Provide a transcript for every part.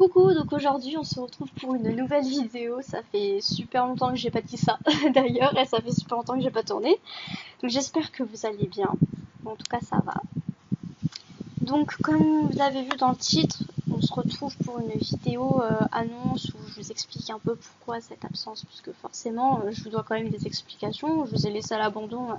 Coucou, donc aujourd'hui on se retrouve pour une nouvelle vidéo. Ça fait super longtemps que j'ai pas dit ça d'ailleurs, et ça fait super longtemps que j'ai pas tourné. Donc j'espère que vous allez bien. En tout cas ça va. Donc comme vous l'avez vu dans le titre, on se retrouve pour une vidéo annonce où je vous explique un peu pourquoi cette absence, puisque forcément je vous dois quand même des explications. Je vous ai laissé à l'abandon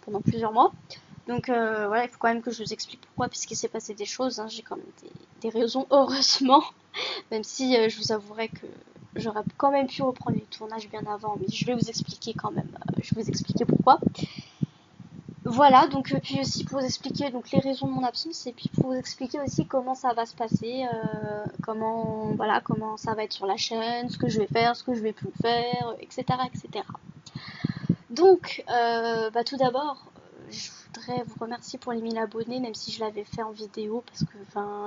pendant plusieurs mois. Donc voilà, il faut quand même que je vous explique pourquoi, puisqu'il s'est passé des choses, hein. J'ai quand même des raisons, heureusement, même si je vous avouerai que j'aurais quand même pu reprendre les tournages bien avant, mais je vais vous expliquer quand même, je vais vous expliquer pourquoi. Voilà, donc puis aussi pour vous expliquer donc les raisons de mon absence, et puis pour vous expliquer aussi comment ça va se passer, comment ça va être sur la chaîne, ce que je vais faire, ce que je vais plus faire, etc. etc. Donc, tout d'abord, je voudrais vous remercier pour les 1000 abonnés, même si je l'avais fait en vidéo, parce que,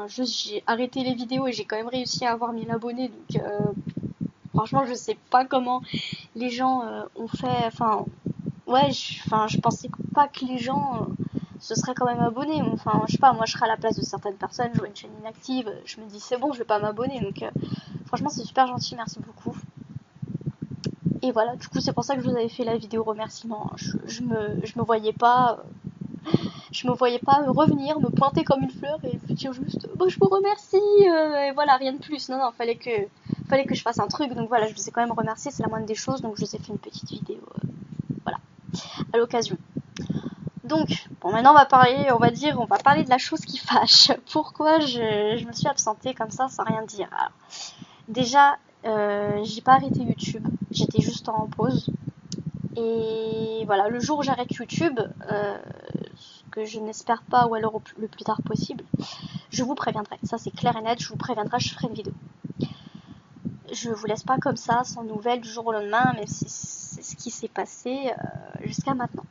juste j'ai arrêté les vidéos et j'ai quand même réussi à avoir 1000 abonnés, donc franchement, je sais pas comment les gens ont fait, ouais, je pensais pas que les gens se seraient quand même abonnés, enfin, je sais pas, moi je serais à la place de certaines personnes, je vois une chaîne inactive, je me dis c'est bon, je vais pas m'abonner, donc franchement, c'est super gentil, merci beaucoup. Et voilà, du coup, c'est pour ça que je vous avais fait la vidéo remerciement. Je me voyais pas, revenir, me pointer comme une fleur et vous dire juste, je vous remercie, et voilà, rien de plus. Non, non, fallait que je fasse un truc. Donc voilà, je vous ai quand même remercié, c'est la moindre des choses. Donc je vous ai fait une petite vidéo, voilà, à l'occasion. Donc, bon, maintenant on va parler de la chose qui fâche. Pourquoi je me suis absentée comme ça sans rien dire. Alors, déjà, j'ai pas arrêté YouTube, j'étais juste en pause. Et voilà, le jour où j'arrête YouTube, ce que je n'espère pas, ou alors le plus tard possible, je vous préviendrai. Ça c'est clair et net, je vous préviendrai, je ferai une vidéo. Je vous laisse pas comme ça, sans nouvelles, du jour au lendemain, même si c'est ce qui s'est passé jusqu'à maintenant.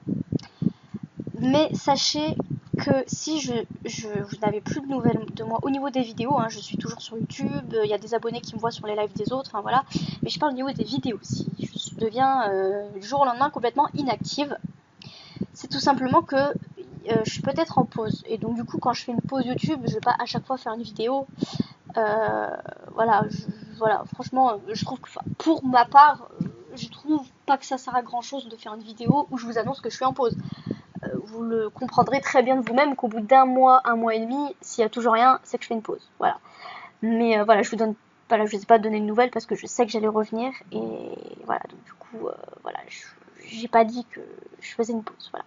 Mais sachez que si vous n'avez plus de nouvelles de moi au niveau des vidéos, hein, je suis toujours sur YouTube, il y a des abonnés qui me voient sur les lives des autres, enfin voilà, mais je parle au niveau des vidéos. Si je deviens du jour au lendemain complètement inactive, c'est tout simplement que je suis peut-être en pause, et donc du coup quand je fais une pause YouTube, je vais pas à chaque fois faire une vidéo. Voilà, voilà, franchement, je trouve que pour ma part, je trouve pas que ça sert à grand chose de faire une vidéo où je vous annonce que je suis en pause. Vous le comprendrez très bien de vous-même qu'au bout d'un mois et demi, s'il y a toujours rien, c'est que je fais une pause. Voilà. Mais voilà, je vous ai pas donné de nouvelles parce que je sais que j'allais revenir, et voilà, donc du coup, voilà, j'ai pas dit que je faisais une pause. Voilà.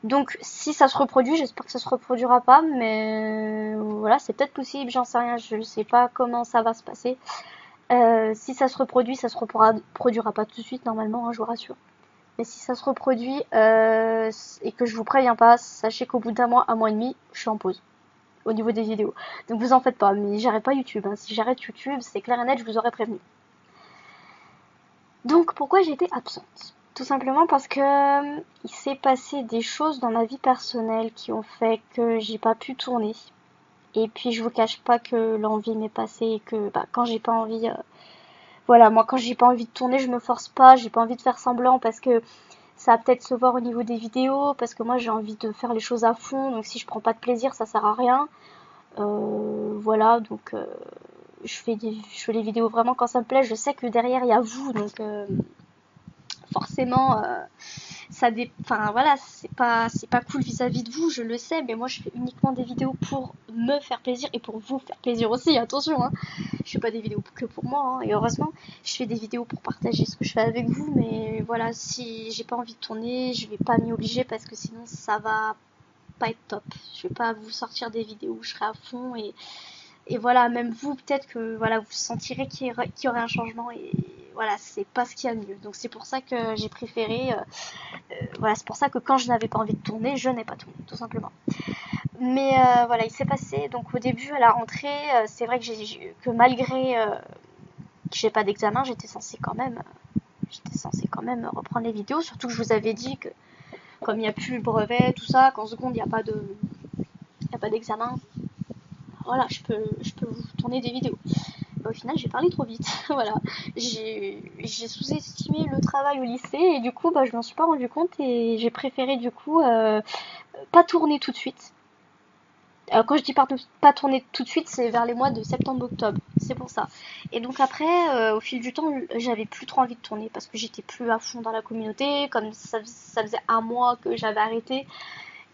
Donc si ça se reproduit, j'espère que ça se reproduira pas, mais voilà, c'est peut-être possible, j'en sais rien, je sais pas comment ça va se passer. Si ça se reproduit, ça se reproduira pas tout de suite normalement, hein, je vous rassure. Mais si ça se reproduit et que je vous préviens pas, sachez qu'au bout d'un mois, un mois et demi, je suis en pause au niveau des vidéos. Donc vous en faites pas, mais j'arrête pas YouTube, hein. Si j'arrête YouTube, c'est clair et net, je vous aurais prévenu. Donc pourquoi j'étais absente? Tout simplement parce que il s'est passé des choses dans ma vie personnelle qui ont fait que j'ai pas pu tourner. Et puis je vous cache pas que l'envie m'est passée, et que quand j'ai pas envie, voilà, moi quand j'ai pas envie de tourner, je me force pas, j'ai pas envie de faire semblant, parce que ça va peut-être se voir au niveau des vidéos, parce que moi j'ai envie de faire les choses à fond, donc si je prends pas de plaisir, ça sert à rien. Voilà, donc je fais les vidéos vraiment quand ça me plaît. Je sais que derrière il y a vous, donc forcément enfin voilà, c'est pas cool vis-à-vis de vous, je le sais, mais moi je fais uniquement des vidéos pour me faire plaisir et pour vous faire plaisir aussi, attention, hein. Je fais pas des vidéos que pour moi, hein, et heureusement je fais des vidéos pour partager ce que je fais avec vous, mais voilà, si j'ai pas envie de tourner, je vais pas m'y obliger, parce que sinon ça va pas être top. Je vais pas vous sortir des vidéos où je serai à fond, et voilà, même vous, peut-être que voilà, vous sentirez qu'il y aurait un changement, et voilà, c'est pas ce qu'il y a de mieux. Donc c'est pour ça que j'ai préféré, voilà, c'est pour ça que quand je n'avais pas envie de tourner, je n'ai pas tourné, tout simplement. Mais voilà, il s'est passé, donc au début, à la rentrée, c'est vrai que malgré que j'ai pas d'examen, j'étais censée quand même reprendre les vidéos, surtout que je vous avais dit que comme il n'y a plus le brevet, tout ça, qu'en seconde il n'y a pas d'examen, voilà, je peux vous tourner des vidéos. Au final, j'ai parlé trop vite. Voilà, j'ai sous-estimé le travail au lycée, et du coup, je m'en suis pas rendu compte, et j'ai préféré du coup pas tourner tout de suite. Quand je dis pas tourner tout de suite, c'est vers les mois de septembre-octobre. C'est pour ça. Et donc après, au fil du temps, j'avais plus trop envie de tourner parce que j'étais plus à fond dans la communauté. Comme ça faisait un mois que j'avais arrêté.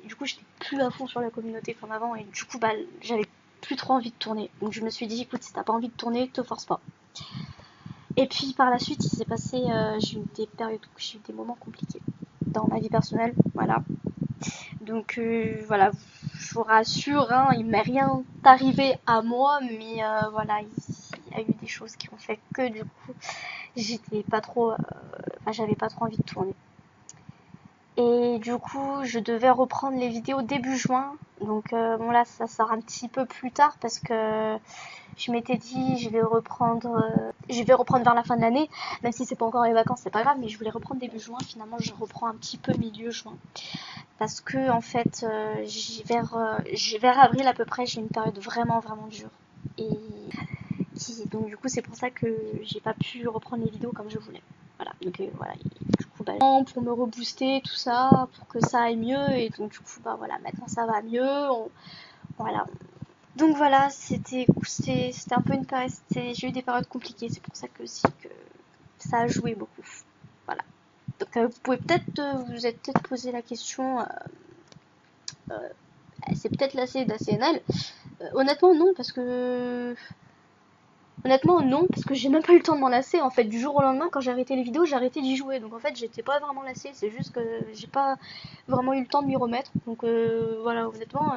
Et du coup, j'étais plus à fond sur la communauté comme avant. Et du coup, bah, j'avais plus trop envie de tourner. Donc je me suis dit, écoute, si t'as pas envie de tourner, te force pas. Et puis par la suite, il s'est passé, j'ai eu des périodes, j'ai eu des moments compliqués dans ma vie personnelle. Voilà. Donc voilà, je vous rassure, hein, il m'est rien arrivé à moi, mais voilà, il y a eu des choses qui ont fait que du coup, j'étais pas trop, j'avais pas trop envie de tourner. Et du coup, je devais reprendre les vidéos début juin. Donc bon là, ça sort un petit peu plus tard parce que je m'étais dit je vais reprendre vers la fin de l'année, même si c'est pas encore les vacances, c'est pas grave, mais je voulais reprendre début juin. Finalement, je reprends un petit peu milieu juin parce que en fait, vers avril à peu près, j'ai une période vraiment vraiment dure et donc du coup c'est pour ça que j'ai pas pu reprendre les vidéos comme je voulais. Voilà, donc voilà, du coup bah, pour me rebooster tout ça, pour que ça aille mieux, et donc du coup bah voilà, maintenant ça va mieux, voilà. Donc voilà, c'était un peu une période, j'ai eu des périodes compliquées, c'est pour ça que aussi que ça a joué beaucoup. Voilà. Donc vous pouvez peut-être vous êtes peut-être posé la question, c'est peut-être lassé d'ACNL. Honnêtement non, parce que j'ai même pas eu le temps de m'en lasser. En fait, du jour au lendemain, quand j'ai arrêté les vidéos, j'ai arrêté d'y jouer. Donc en fait, j'étais pas vraiment lassée. C'est juste que j'ai pas vraiment eu le temps de m'y remettre. Donc voilà, honnêtement,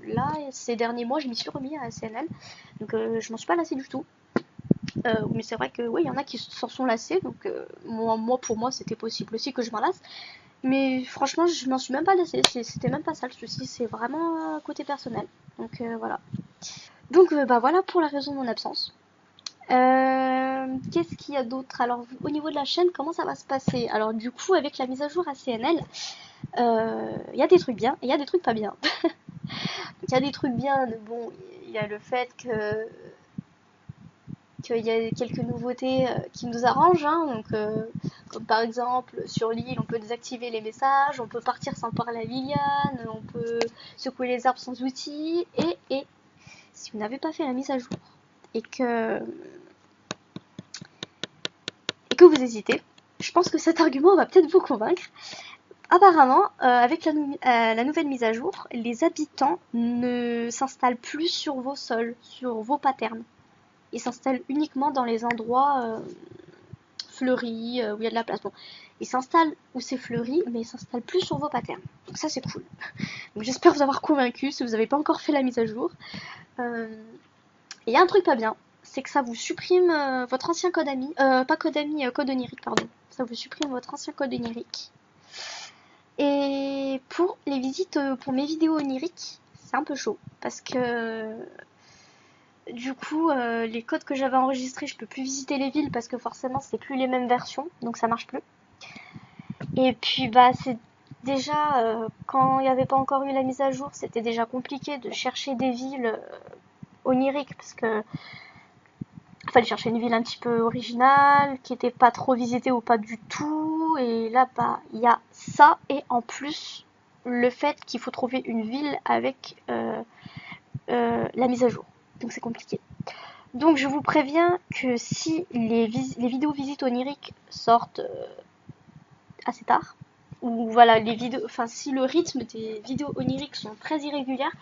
là, ces derniers mois, je m'y suis remis à CNL. Donc je m'en suis pas lassée du tout. Mais c'est vrai que oui, il y en a qui s'en sont lassés. Donc pour moi, c'était possible aussi que je m'en lasse. Mais franchement, je m'en suis même pas lassée. C'était même pas ça le souci. C'est vraiment côté personnel. Donc voilà. Donc bah voilà pour la raison de mon absence. Qu'est-ce qu'il y a d'autre? Alors, au niveau de la chaîne, comment ça va se passer? Alors, du coup, avec la mise à jour ACNL, il y a des trucs bien et il y a des trucs pas bien. Il y a des trucs bien, bon, il y a le fait qu'il y a quelques nouveautés qui nous arrangent, hein, donc, comme par exemple sur l'île, on peut désactiver les messages, on peut partir sans parler à Liliane, on peut secouer les arbres sans outils, et si vous n'avez pas fait la mise à jour et que vous hésitez, je pense que cet argument va peut-être vous convaincre. Apparemment, avec la nouvelle mise à jour, les habitants ne s'installent plus sur vos sols, sur vos patterns. Ils s'installent uniquement dans les endroits fleuris, où il y a de la place. Bon, ils s'installent où c'est fleuri, mais ils s'installent plus sur vos patterns. Donc ça, c'est cool. Donc j'espère vous avoir convaincu si vous n'avez pas encore fait la mise à jour. Il y a un truc pas bien, c'est que ça vous supprime votre ancien code ami, pas code ami, code onirique, pardon. Ça vous supprime votre ancien code onirique. Et pour les visites, pour mes vidéos oniriques, c'est un peu chaud parce que du coup, les codes que j'avais enregistrés, je peux plus visiter les villes parce que forcément, c'est plus les mêmes versions, donc ça marche plus. Et puis, bah, c'est déjà quand il n'y avait pas encore eu la mise à jour, c'était déjà compliqué de chercher des villes oniriques parce que fallait chercher une ville un petit peu originale, qui était pas trop visitée ou pas du tout. Et là, bah, il y a ça et en plus le fait qu'il faut trouver une ville avec la mise à jour. Donc c'est compliqué. Donc je vous préviens que si les vidéos visites oniriques sortent assez tard, ou voilà les vidéos, enfin si le rythme des vidéos oniriques sont très irrégulières,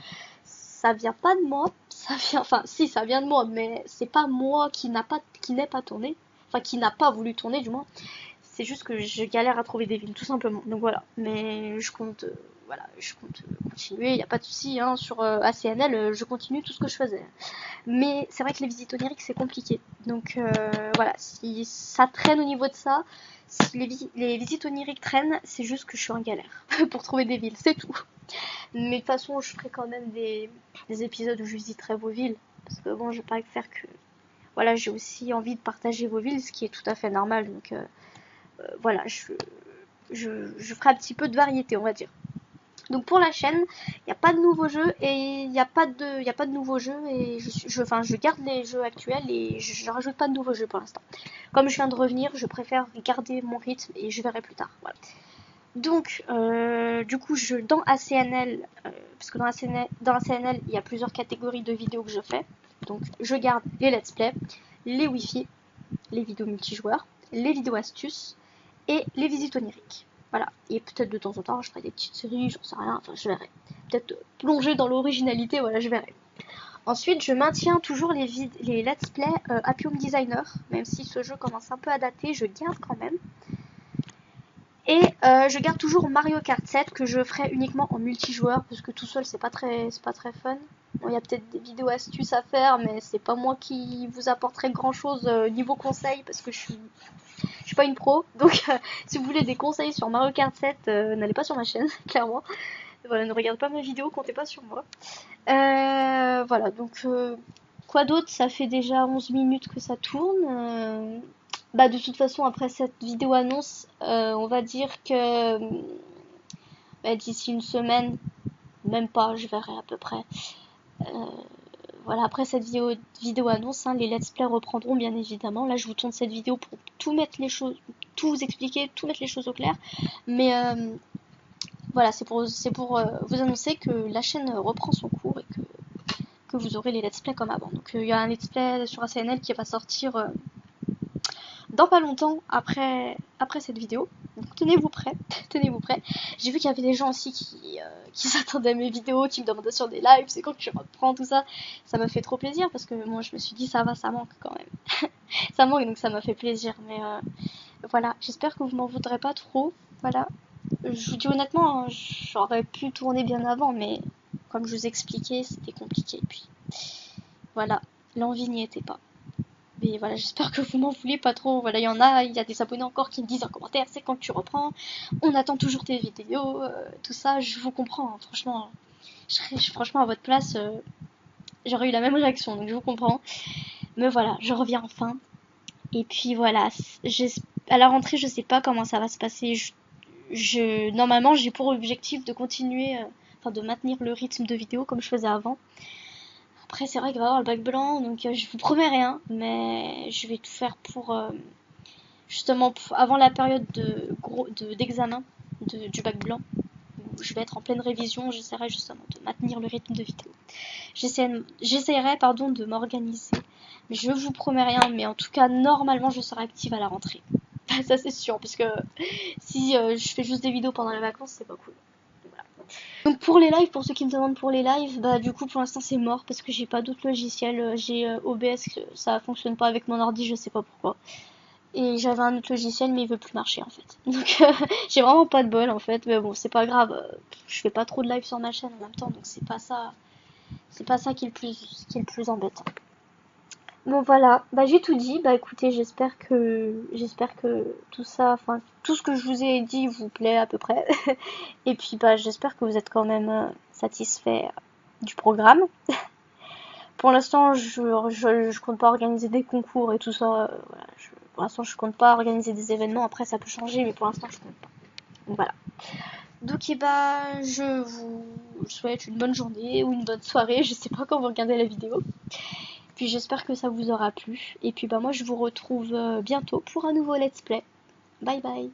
ça vient pas de moi, ça vient, enfin si ça vient de moi, mais c'est pas moi qui n'ai pas tourné, enfin qui n'a pas voulu tourner du moins. C'est juste que je galère à trouver des villes tout simplement. Donc voilà, mais je compte continuer, il n'y a pas de souci hein, sur ACNL, je continue tout ce que je faisais. Mais c'est vrai que les visites oniriques c'est compliqué. Donc voilà, si ça traîne au niveau de ça, si les visites oniriques traînent, c'est juste que je suis en galère pour trouver des villes, c'est tout. Mais de toute façon, je ferai quand même des épisodes où je visiterai vos villes. Parce que bon, je vais pas faire que. Voilà, j'ai aussi envie de partager vos villes, ce qui est tout à fait normal. Donc voilà, je ferai un petit peu de variété, on va dire. Donc pour la chaîne, il n'y a pas de nouveaux jeux et il n'y a pas de nouveaux jeux et je garde les jeux actuels et je rajoute pas de nouveaux jeux pour l'instant. Comme je viens de revenir, je préfère garder mon rythme et je verrai plus tard. Voilà. Donc, du coup, dans ACNL, parce que dans ACNL, il y a plusieurs catégories de vidéos que je fais. Donc, je garde les let's play, les wifi, les vidéos multijoueurs, les vidéos astuces et les visites oniriques. Voilà. Et peut-être de temps en temps, je ferai des petites séries, j'en sais rien, enfin, je verrai. Peut-être plonger dans l'originalité, voilà, je verrai. Ensuite, je maintiens toujours les let's play Happy Home Designer, même si ce jeu commence un peu à dater, je garde quand même. Et je garde toujours Mario Kart 7 que je ferai uniquement en multijoueur parce que tout seul c'est pas très fun. Bon, il y a peut-être des vidéos astuces à faire, mais c'est pas moi qui vous apporterai grand chose niveau conseil parce que je suis pas une pro. Donc si vous voulez des conseils sur Mario Kart 7, n'allez pas sur ma chaîne, clairement. Voilà, ne regardez pas mes vidéos, comptez pas sur moi. Voilà, donc quoi d'autre? Ça fait déjà 11 minutes que ça tourne. Bah de toute façon après cette vidéo annonce, on va dire que d'ici une semaine, même pas, je verrai à peu près. Voilà, après cette vidéo annonce, hein, les let's play reprendront bien évidemment. Là je vous tourne cette vidéo pour tout mettre les choses, tout vous expliquer, tout mettre les choses au clair. Mais voilà, c'est pour vous annoncer que la chaîne reprend son cours et que vous aurez les let's play comme avant. Donc il y a un let's play sur ACNL qui va sortir dans pas longtemps après cette vidéo. Donc tenez-vous prêts, tenez-vous prêts. J'ai vu qu'il y avait des gens aussi qui s'attendaient à mes vidéos, qui me demandaient sur des lives, c'est quand que je reprends tout ça. Ça m'a fait trop plaisir parce que moi je me suis dit ça va, ça manque quand même. Ça manque donc ça m'a fait plaisir. Mais voilà, j'espère que vous m'en voudrez pas trop. Voilà. Je vous dis honnêtement, hein, j'aurais pu tourner bien avant, mais comme je vous expliquais, c'était compliqué. Et puis voilà, l'envie n'y était pas. Mais voilà, j'espère que vous m'en voulez pas trop. Voilà, il y a des abonnés encore qui me disent en commentaire, c'est quand tu reprends, on attend toujours tes vidéos, tout ça, je vous comprends, hein, franchement. Franchement, à votre place, j'aurais eu la même réaction, donc je vous comprends. Mais voilà, je reviens enfin. Et puis voilà, à la rentrée, je sais pas comment ça va se passer. Normalement, j'ai pour objectif de continuer, de maintenir le rythme de vidéo comme je faisais avant. Après, c'est vrai qu'il va y avoir le bac blanc, donc je vous promets rien, mais je vais tout faire pour justement avant la période d'examen du bac blanc, où je vais être en pleine révision, j'essaierai justement de maintenir le rythme de vidéo. J'essaierai de m'organiser, mais je vous promets rien, mais en tout cas, normalement, je serai active à la rentrée. Ça, c'est sûr, parce que si je fais juste des vidéos pendant les vacances, c'est pas cool. Donc pour les lives, pour ceux qui me demandent pour les lives, bah du coup pour l'instant c'est mort parce que j'ai pas d'autres logiciels. J'ai OBS, ça fonctionne pas avec mon ordi, je sais pas pourquoi. Et j'avais un autre logiciel mais il veut plus marcher en fait. Donc j'ai vraiment pas de bol en fait, mais bon c'est pas grave. Je fais pas trop de live sur ma chaîne en même temps, donc c'est pas ça qui est le plus embêtant. Bon voilà, bah j'ai tout dit. Bah écoutez, j'espère que tout ça, enfin tout ce que je vous ai dit vous plaît à peu près. Et puis bah j'espère que vous êtes quand même satisfait du programme. Pour l'instant, je compte pas organiser des concours et tout ça. Voilà, pour l'instant, je compte pas organiser des événements. Après, ça peut changer, mais pour l'instant, je compte pas. Donc voilà. Donc je vous souhaite une bonne journée ou une bonne soirée. Je sais pas quand vous regardez la vidéo. Puis j'espère que ça vous aura plu. Et puis moi je vous retrouve bientôt pour un nouveau let's play. Bye bye.